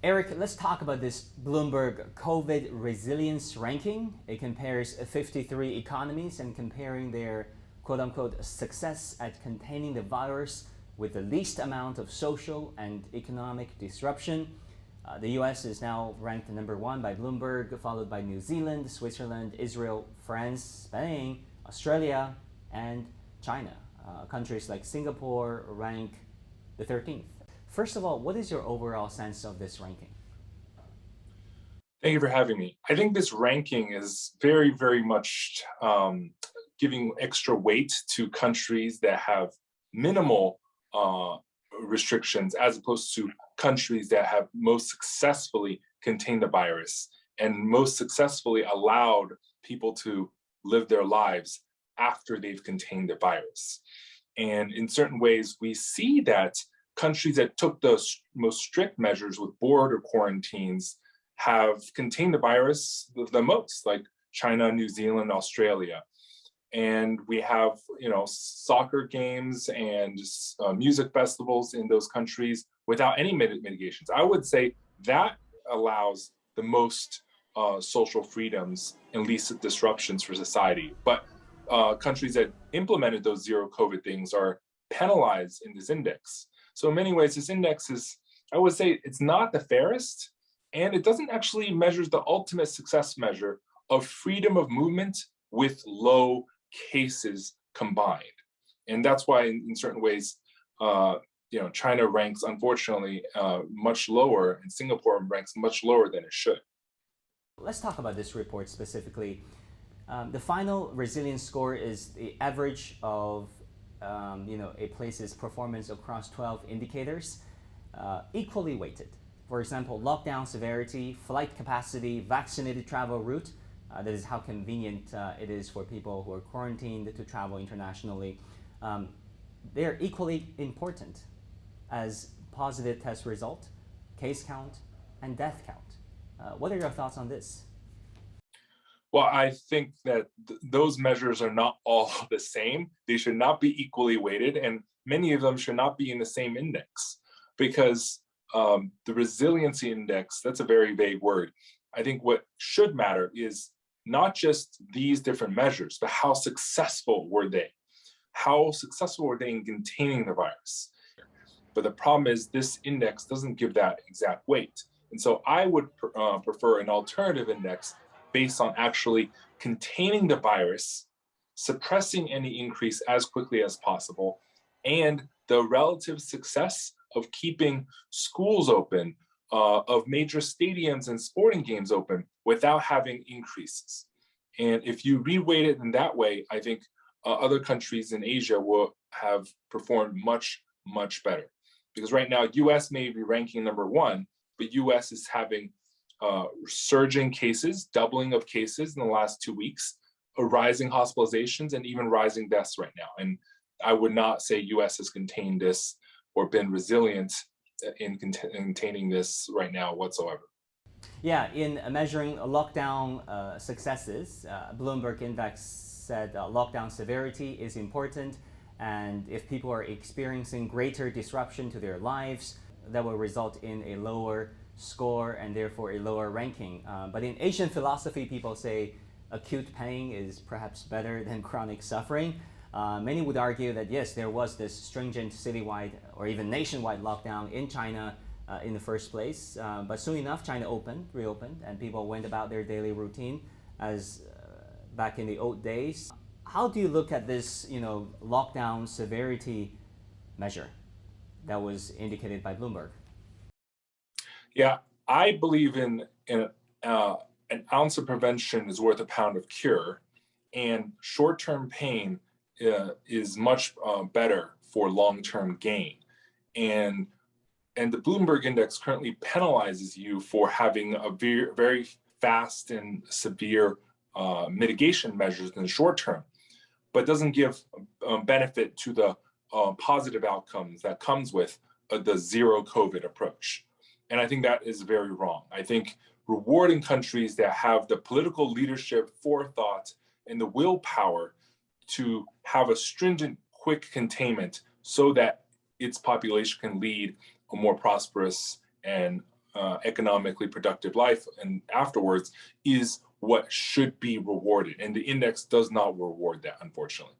Eric, let's talk about this Bloomberg COVID resilience ranking. It compares 53 economies and comparing their quote unquote success at containing the virus with the least amount of social and economic disruption. The US is now ranked number one by Bloomberg, followed by New Zealand, Switzerland, Israel, France, Spain, Australia, and China. Countries like Singapore rank the 13th. First of all, what is your overall sense of this ranking? Thank you for having me. I think this ranking is very, very much giving extra weight to countries that have minimal restrictions as opposed to countries that have most successfully contained the virus and most successfully allowed people to live their lives after they've contained the virus. And in certain ways, we see that countries that took the most strict measures with border quarantines have contained the virus the most, like China, New Zealand, Australia. And we have, soccer games and music festivals in those countries without any mitigations. I would say that allows the most social freedoms and least disruptions for society. But countries that implemented those zero COVID things are penalized in this index. So in many ways, this index is, I would say, it's not the fairest, and it doesn't actually measure the ultimate success measure of freedom of movement with low cases combined. And that's why in certain ways, China ranks, unfortunately, much lower, and Singapore ranks much lower than it should. Let's talk about this report specifically. The final resilience score is the average of a place's performance across 12 indicators, equally weighted. For example, lockdown severity, flight capacity, vaccinated travel route. That is how convenient it is for people who are quarantined to travel internationally. They are equally important as positive test result, case count, and death count. What are your thoughts on this? Well, I think that those measures are not all the same. They should not be equally weighted, and many of them should not be in the same index, because the resiliency index, that's a very vague word. I think what should matter is not just these different measures, but how successful were they? How successful were they in containing the virus? But the problem is this index doesn't give that exact weight. And so I would prefer an alternative index based on actually containing the virus, suppressing any increase as quickly as possible, and the relative success of keeping schools open, of major stadiums and sporting games open without having increases. And if you reweight it in that way, I think other countries in Asia will have performed much, much better. Because right now, US may be ranking number one, but US is having surging cases, doubling of cases in the last 2 weeks, rising hospitalizations, and even rising deaths right now. And I would not say US has contained this or been resilient in containing this right now whatsoever. Yeah, in measuring lockdown successes, Bloomberg Index said lockdown severity is important, and if people are experiencing greater disruption to their lives, that will result in a lower score and therefore a lower ranking. But in Asian philosophy, people say acute pain is perhaps better than chronic suffering. Many would argue that yes, there was this stringent citywide or even nationwide lockdown in China in the first place, but soon enough China reopened, and people went about their daily routine as back in the old days. How do you look at this, lockdown severity measure that was indicated by Bloomberg? Yeah, I believe in an ounce of prevention is worth a pound of cure, and short-term pain is much better for long-term gain. And the Bloomberg Index currently penalizes you for having a very, very fast and severe mitigation measures in the short term, but doesn't give benefit to the positive outcomes that comes with the zero COVID approach. And I think that is very wrong. I think rewarding countries that have the political leadership, forethought, and the willpower to have a stringent, quick containment so that its population can lead a more prosperous and economically productive life and afterwards is what should be rewarded. And the index does not reward that, unfortunately.